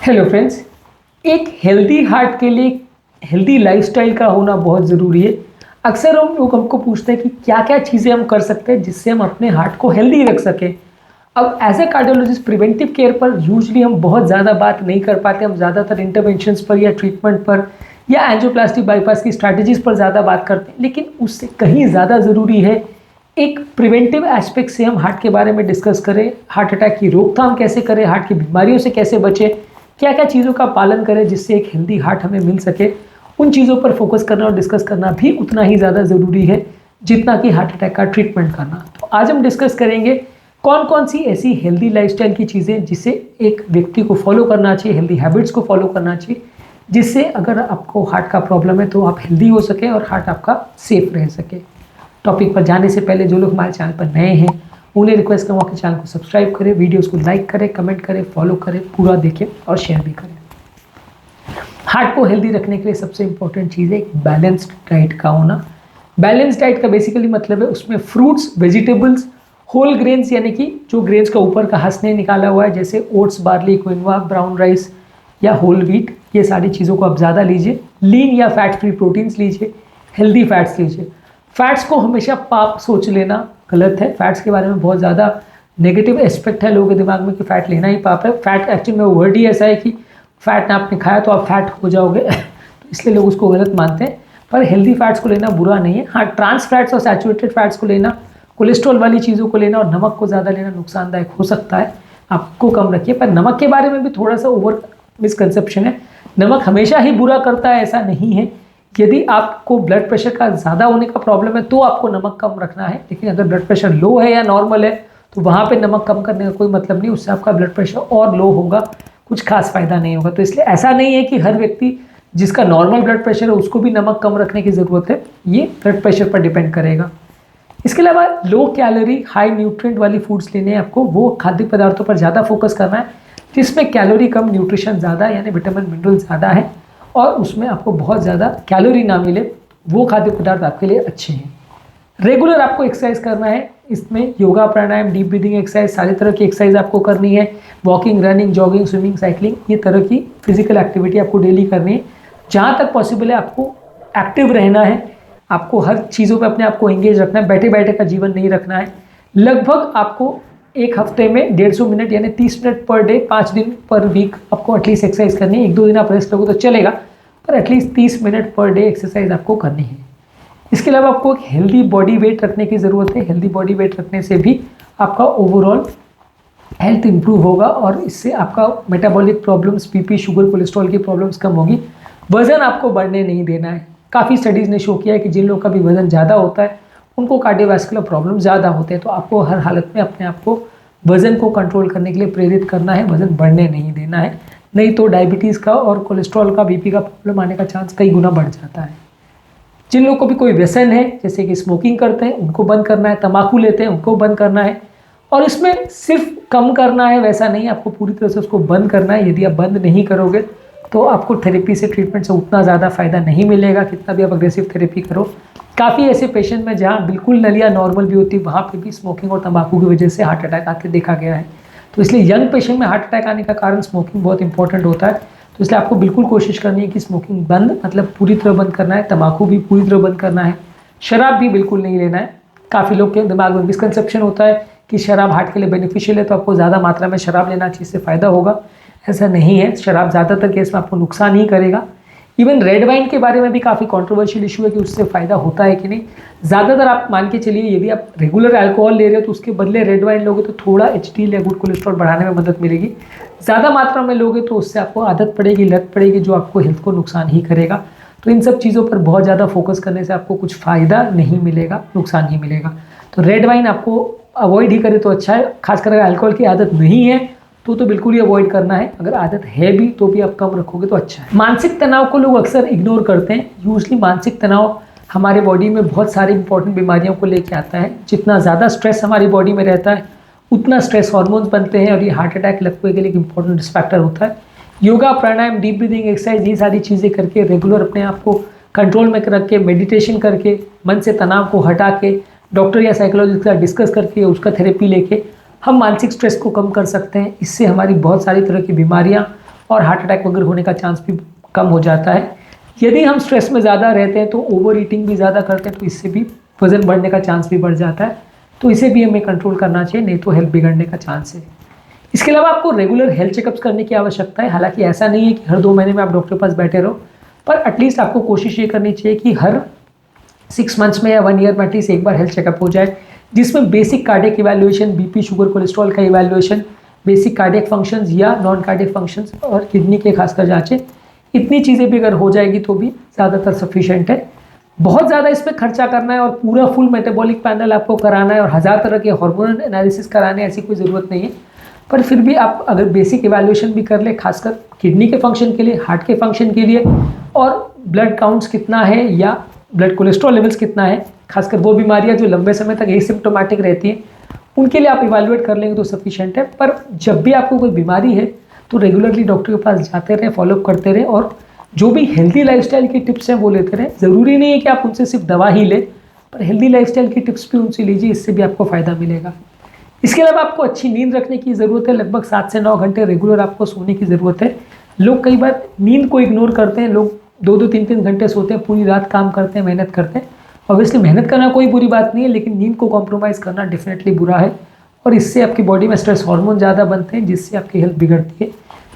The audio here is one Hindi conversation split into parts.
हेलो फ्रेंड्स, एक हेल्दी हार्ट के लिए हेल्दी लाइफस्टाइल का होना बहुत ज़रूरी है। अक्सर हम लोग हमको पूछते हैं कि क्या क्या चीज़ें हम कर सकते हैं जिससे हम अपने हार्ट को हेल्दी रख सकें। अब as a cardiologist preventive care पर यूजली हम बहुत ज़्यादा बात नहीं कर पाते। हम ज़्यादातर इंटरवेंशंस पर या ट्रीटमेंट पर या एंजियोप्लास्टी बाईपास की स्ट्रैटेजीज पर ज़्यादा बात करते हैं, लेकिन उससे कहीं ज़्यादा ज़रूरी है एक प्रिवेंटिव एस्पेक्ट से हम हार्ट के बारे में डिस्कस करें। हार्ट अटैक की रोकथाम कैसे करें, हार्ट की बीमारियों से कैसे बचें, क्या क्या चीज़ों का पालन करें जिससे एक हेल्दी हार्ट हमें मिल सके। उन चीज़ों पर फोकस करना और डिस्कस करना भी उतना ही ज़्यादा ज़रूरी है जितना कि हार्ट अटैक का ट्रीटमेंट करना। तो आज हम डिस्कस करेंगे कौन कौन सी ऐसी हेल्दी लाइफस्टाइल की चीज़ें जिसे एक व्यक्ति को फॉलो करना चाहिए, हेल्दी हैबिट्स को फॉलो करना चाहिए, जिससे अगर आपको हार्ट का प्रॉब्लम है तो आप हेल्दी हो सके और हार्ट आपका सेफ रह सके। टॉपिक पर जाने से पहले जो लोग हमारे चैनल पर नए हैं उन्हें रिक्वेस्ट करूँगा कि चैनल को सब्सक्राइब करें, वीडियोस को लाइक करें, कमेंट करें, फॉलो करें, पूरा देखें और शेयर भी करें। हार्ट को हेल्दी रखने के लिए सबसे इंपॉर्टेंट चीज़ है एक बैलेंस्ड डाइट का होना। बैलेंस्ड डाइट का बेसिकली मतलब है उसमें फ्रूट्स, वेजिटेबल्स, होल ग्रेन्स यानी कि जो ग्रेन्स का ऊपर का हंस नहीं निकाला हुआ है, जैसे oats, barley, quinoa, brown rice या होल व्हीट, ये सारी चीज़ों को आप ज़्यादा लीजिए। लीन या फैट फ्री प्रोटीन्स लीजिए, हेल्दी फैट्स लीजिए। फैट्स को हमेशा पाप सोच लेना गलत है। फैट्स के बारे में बहुत ज़्यादा नेगेटिव एस्पेक्ट है लोगों के दिमाग में कि फ़ैट लेना ही पाप है। फैट एक्चुअली में वर्ड ही ऐसा है कि फ़ैट ना आपने खाया तो आप फैट हो जाओगे तो इसलिए लोग उसको गलत मानते हैं। पर हेल्दी फैट्स को लेना बुरा नहीं है। हाँ, ट्रांस फैट्स और सैचुरेटेड फैट्स को लेना, कोलेस्ट्रॉल वाली चीज़ों को लेना और नमक को ज़्यादा लेना नुकसानदायक हो सकता है। आपको कम रखिए। पर नमक के बारे में भी थोड़ा सा ओवर मिसकंसेप्शन है। नमक हमेशा ही बुरा करता है ऐसा नहीं है। यदि आपको ब्लड प्रेशर का ज़्यादा होने का प्रॉब्लम है तो आपको नमक कम रखना है, लेकिन अगर ब्लड प्रेशर लो है या नॉर्मल है तो वहाँ पे नमक कम करने का कोई मतलब नहीं। उससे आपका ब्लड प्रेशर और लो होगा, कुछ खास फायदा नहीं होगा। तो इसलिए ऐसा नहीं है कि हर व्यक्ति जिसका नॉर्मल ब्लड प्रेशर है उसको भी नमक कम रखने की ज़रूरत है। ये ब्लड प्रेशर पर डिपेंड करेगा। इसके अलावा लो कैलोरी हाई न्यूट्रिएंट वाली फूड्स लेने हैं आपको। वो खाद्य पदार्थों पर ज़्यादा फोकस करना है जिसमें कैलोरी कम, न्यूट्रिशन ज़्यादा यानी विटामिन मिनरल ज़्यादा है और उसमें आपको बहुत ज़्यादा कैलोरी ना मिले, वो खाद्य पदार्थ आपके लिए अच्छे हैं। रेगुलर आपको एक्सरसाइज करना है। इसमें योगा, प्राणायाम, डीप ब्रीदिंग एक्सरसाइज, सारी तरह की एक्सरसाइज आपको करनी है। Walking, running, jogging, swimming, cycling, ये तरह की फिजिकल एक्टिविटी आपको डेली करनी है। जहाँ तक पॉसिबल है आपको एक्टिव रहना है। आपको हर चीज़ों में अपने आप को एंगेज रखना है। बैठे बैठे का जीवन नहीं रखना है। लगभग आपको एक हफ्ते में 150 मिनट यानी 30 मिनट पर डे, 5 दिन पर वीक आपको एटलीस्ट एक्सरसाइज करनी है। 1-2 दिन आप रेस्ट लोगे तो चलेगा, पर at least 30 minute per day exercise आपको करनी है। इसके अलावा आपको एक हेल्दी बॉडी वेट रखने की ज़रूरत है। हेल्दी बॉडी वेट रखने से भी आपका ओवरऑल हेल्थ इंप्रूव होगा और इससे आपका metabolic problems, BP, sugar, cholesterol की प्रॉब्लम्स कम होगी। वज़न आपको बढ़ने नहीं देना है। काफ़ी स्टडीज़ ने शो किया है कि जिन लोगों का भी वज़न ज़्यादा होता है उनको कार्डियोवैस्कुलर प्रॉब्लम ज़्यादा होते हैं। तो आपको हर हालत में अपने आप को वज़न को कंट्रोल करने के लिए प्रेरित करना है, वज़न बढ़ने नहीं देना है। नहीं तो डायबिटीज़ का और कोलेस्ट्रॉल का, बीपी का प्रॉब्लम आने का चांस कई गुना बढ़ जाता है। जिन लोगों को भी कोई व्यसन है, जैसे कि स्मोकिंग करते हैं, उनको बंद करना है। तंबाकू लेते हैं, उनको बंद करना है। और इसमें सिर्फ कम करना है वैसा नहीं, आपको पूरी तरह से उसको बंद करना है। यदि आप बंद नहीं करोगे तो आपको थेरेपी से, ट्रीटमेंट से उतना ज़्यादा फ़ायदा नहीं मिलेगा, कितना भी आप अग्रेसिव थेरेपी करो। काफ़ी ऐसे पेशेंट में जहाँ बिल्कुल नलियाँ नॉर्मल भी होती है, वहाँ पे भी स्मोकिंग और तंबाकू की वजह से हार्ट अटैक आते देखा गया है। तो इसलिए यंग पेशेंट में हार्ट अटैक आने का कारण स्मोकिंग बहुत इंपॉर्टेंट होता है। तो इसलिए आपको बिल्कुल कोशिश करनी है कि स्मोकिंग बंद, मतलब पूरी तरह बंद करना है। तंबाकू भी पूरी तरह बंद करना है। शराब भी बिल्कुल नहीं लेना है। काफ़ी लोग के दिमाग में मिसकंसेप्शन होता है कि शराब हार्ट के लिए बेनिफिशियल है तो आपको ज़्यादा मात्रा में शराब लेना चाहिए, इससे फ़ायदा होगा। ऐसा नहीं है। शराब ज़्यादातर केस में आपको नुकसान ही करेगा। इवन रेड वाइन के बारे में भी काफ़ी कंट्रोवर्शियल इशू है कि उससे फ़ायदा होता है कि नहीं। ज़्यादातर आप मान के चलिए, यदि आप रेगुलर अल्कोहल ले रहे हो तो उसके बदले रेड वाइन लोगे तो थोड़ा HDL या गुड कोलेस्ट्रॉल बढ़ाने में मदद मिलेगी। ज़्यादा मात्रा में लोगे तो उससे आपको आदत पड़ेगी, लत पड़ेगी, जो आपको हेल्थ को नुकसान ही करेगा। तो इन सब चीज़ों पर बहुत ज़्यादा फोकस करने से आपको कुछ फ़ायदा नहीं मिलेगा, नुकसान ही मिलेगा। तो रेड वाइन आपको अवॉइड ही करे तो अच्छा है। खासकर अगर अल्कोहल की आदत नहीं है तो बिल्कुल ही अवॉइड करना है। अगर आदत है भी तो भी आप कम रखोगे तो अच्छा है। मानसिक तनाव को लोग अक्सर इग्नोर करते हैं। यूजली मानसिक तनाव हमारे बॉडी में बहुत सारी इंपॉर्टेंट बीमारियों को लेके आता है। जितना ज़्यादा स्ट्रेस हमारी बॉडी में रहता है उतना स्ट्रेस हार्मोन्स बनते हैं और ये हार्ट अटैक लगने के लिए एक इंपॉर्टेंट फैक्टर होता है। योगा, प्राणायाम, डीप ब्रीदिंग एक्सरसाइज, ये सारी चीज़ें करके रेगुलर अपने आप को कंट्रोल में रख के, मेडिटेशन करके, मन से तनाव को हटा के, डॉक्टर या साइकोलॉजिस्ट के साथ डिस्कस करके, उसका थेरेपी लेके हम मानसिक स्ट्रेस को कम कर सकते हैं। इससे हमारी बहुत सारी तरह की बीमारियां और हार्ट अटैक वगैरह होने का चांस भी कम हो जाता है। यदि हम स्ट्रेस में ज़्यादा रहते हैं तो ओवर ईटिंग भी ज़्यादा करते हैं तो इससे भी वज़न बढ़ने का चांस भी बढ़ जाता है, तो इसे भी हमें कंट्रोल करना चाहिए, नहीं तो हेल्थ बिगड़ने का चांस है। इसके अलावा आपको रेगुलर हेल्थ चेकअप्स करने की आवश्यकता है। हालांकि ऐसा नहीं है कि हर 2 महीने में आप डॉक्टर के पास बैठे रहो, पर एटलीस्ट आपको कोशिश ये करनी चाहिए कि हर 6 मंथ्स में या 1 ईयर में एटलीस्ट एक बार हेल्थ चेकअप हो जाए, जिसमें basic cardiac evaluation, BP, sugar, cholesterol का इवैल्यूएशन, बेसिक कार्डियक फंक्शंस या नॉन कार्डियक फंक्शंस और किडनी के खासकर जांचें, इतनी चीज़ें भी अगर हो जाएगी तो भी ज़्यादातर सफिशिएंट है। बहुत ज़्यादा इस पर खर्चा करना है और पूरा फुल मेटाबॉलिक पैनल आपको कराना है और 1000 तरह के हार्मोनल एनालिसिस कराने, ऐसी कोई ज़रूरत नहीं है। पर फिर भी आप अगर बेसिक इवैल्यूएशन भी कर ले, खासकर किडनी के फंक्शन के लिए, हार्ट के फंक्शन के लिए, और ब्लड काउंट्स कितना है या ब्लड कोलेस्ट्रॉल लेवल्स कितना है, खासकर वो बीमारियां जो लंबे समय तक एसिम्प्टोमेटिक रहती हैं, उनके लिए आप इवैल्यूएट कर लेंगे तो सफिशिएंट है। पर जब भी आपको कोई बीमारी है तो रेगुलरली डॉक्टर के पास जाते रहें, फॉलोअप करते रहें और जो भी हेल्दी लाइफस्टाइल की टिप्स हैं वो लेते रहें। ज़रूरी नहीं है कि आप उनसे सिर्फ दवा ही लें, पर हेल्दी लाइफस्टाइल की टिप्स भी उनसे लीजिए, इससे भी आपको फ़ायदा मिलेगा। इसके अलावा आपको अच्छी नींद रखने की ज़रूरत है। लगभग 7 से 9 घंटे रेगुलर आपको सोने की ज़रूरत है। लोग कई बार नींद को इग्नोर करते हैं, लोग 2-2, 3-3 घंटे सोते हैं, पूरी रात काम करते हैं, मेहनत करते हैं। ऑब्वियसली मेहनत करना कोई बुरी बात नहीं है, लेकिन नींद को कॉम्प्रोमाइज़ करना डेफिनेटली बुरा है और इससे आपकी बॉडी में स्ट्रेस हार्मोन ज़्यादा बनते हैं, जिससे आपकी हेल्थ बिगड़ती है।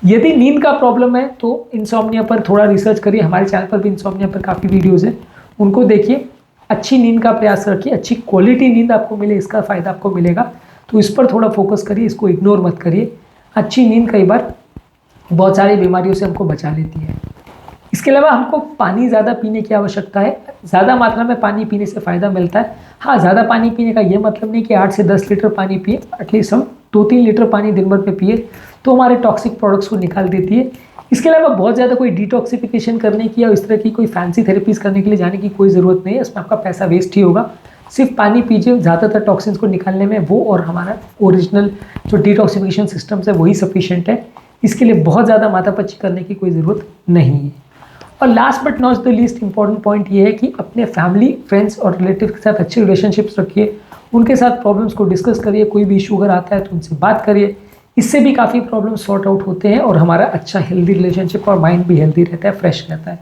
यदि नींद का प्रॉब्लम है तो इंसोम्निया पर थोड़ा रिसर्च करिए। हमारे चैनल पर भी इंसोम्निया पर काफ़ी वीडियोज़ हैं, उनको देखिए। अच्छी नींद का प्रयास रखिए, अच्छी क्वालिटी नींद आपको मिले, इसका फ़ायदा आपको मिलेगा, तो इस पर थोड़ा फोकस करिए, इसको इग्नोर मत करिए। अच्छी नींद कई बार बहुत सारी बीमारियों से हमको बचा लेती है। इसके अलावा हमको पानी ज़्यादा पीने की आवश्यकता है। ज़्यादा मात्रा में पानी पीने से फ़ायदा मिलता है। हाँ, ज़्यादा पानी पीने का ये मतलब नहीं कि 8 से 10 लीटर पानी पिए, एटलीस्ट हम 2-3 लीटर पानी दिन भर में पिए तो हमारे टॉक्सिक प्रोडक्ट्स को निकाल देती है। इसके अलावा बहुत ज़्यादा कोई डिटॉक्सिफिकेशन करने की या इस तरह की कोई फैंसी थेरेपीज़ करने के लिए जाने की कोई ज़रूरत नहीं है, इसमें आपका पैसा वेस्ट ही होगा। सिर्फ पानी पीजिए, ज़्यादातर टॉक्सिन्स को निकालने में वो और हमारा ओरिजिनल जो डिटॉक्सिफिकेशन सिस्टम्स है वही सफिशिएंट है। इसके लिए बहुत ज़्यादा माथापच्ची करने की कोई ज़रूरत नहीं है। और last but not the least important point ये है कि अपने फैमिली, फ्रेंड्स और रिलेटिव के साथ अच्छे रिलेशनशिप्स रखिए, उनके साथ प्रॉब्लम्स को डिस्कस करिए। कोई भी इशू अगर आता है तो उनसे बात करिए, इससे भी काफ़ी प्रॉब्लम सॉर्ट आउट होते हैं और हमारा अच्छा हेल्दी रिलेशनशिप और माइंड भी हेल्दी रहता है, फ्रेश रहता है।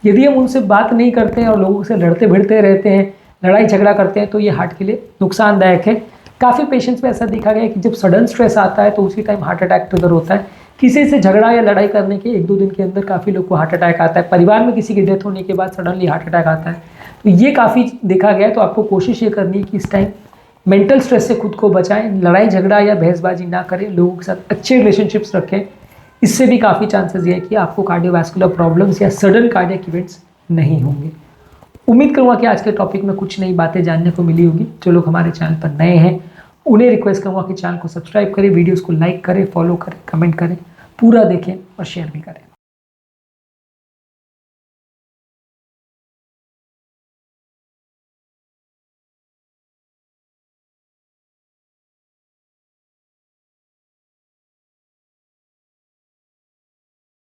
यदि हम उनसे बात नहीं करते हैं और लोगों से लड़ते भिड़ते रहते हैं, लड़ाई झगड़ा करते हैं, तो ये हार्ट के लिए नुकसानदायक है। काफ़ी पेशेंट्स में ऐसा देखा गया है कि जब सडन स्ट्रेस आता है तो उसी टाइम हार्ट अटैक ट्रिगर होता है। किसी से झगड़ा या लड़ाई करने के 1-2 दिन के अंदर काफ़ी लोग को हार्ट अटैक आता है। परिवार में किसी की डेथ होने के बाद सडनली हार्ट अटैक आता है, तो ये काफ़ी देखा गया है। तो आपको कोशिश ये करनी है कि इस टाइम मेंटल स्ट्रेस से खुद को बचाएं, लड़ाई झगड़ा या बहसबाजी ना करें, लोगों के साथ अच्छे रिलेशनशिप्स रखें। इससे भी काफ़ी चांसेस ये है कि आपको कार्डियोवैस्कुलर प्रॉब्लम्स या सडन कार्डियक इवेंट्स नहीं होंगे। उम्मीद करूँगा कि आज के टॉपिक में कुछ नई बातें जानने को मिली होगी। जो लोग हमारे चैनल पर नए हैं उन्हें रिक्वेस्ट करूँगा कि चैनल को सब्सक्राइब करें, वीडियोज़ को लाइक करें, फॉलो करें, कमेंट करें, पूरा देखें और शेयर भी करें।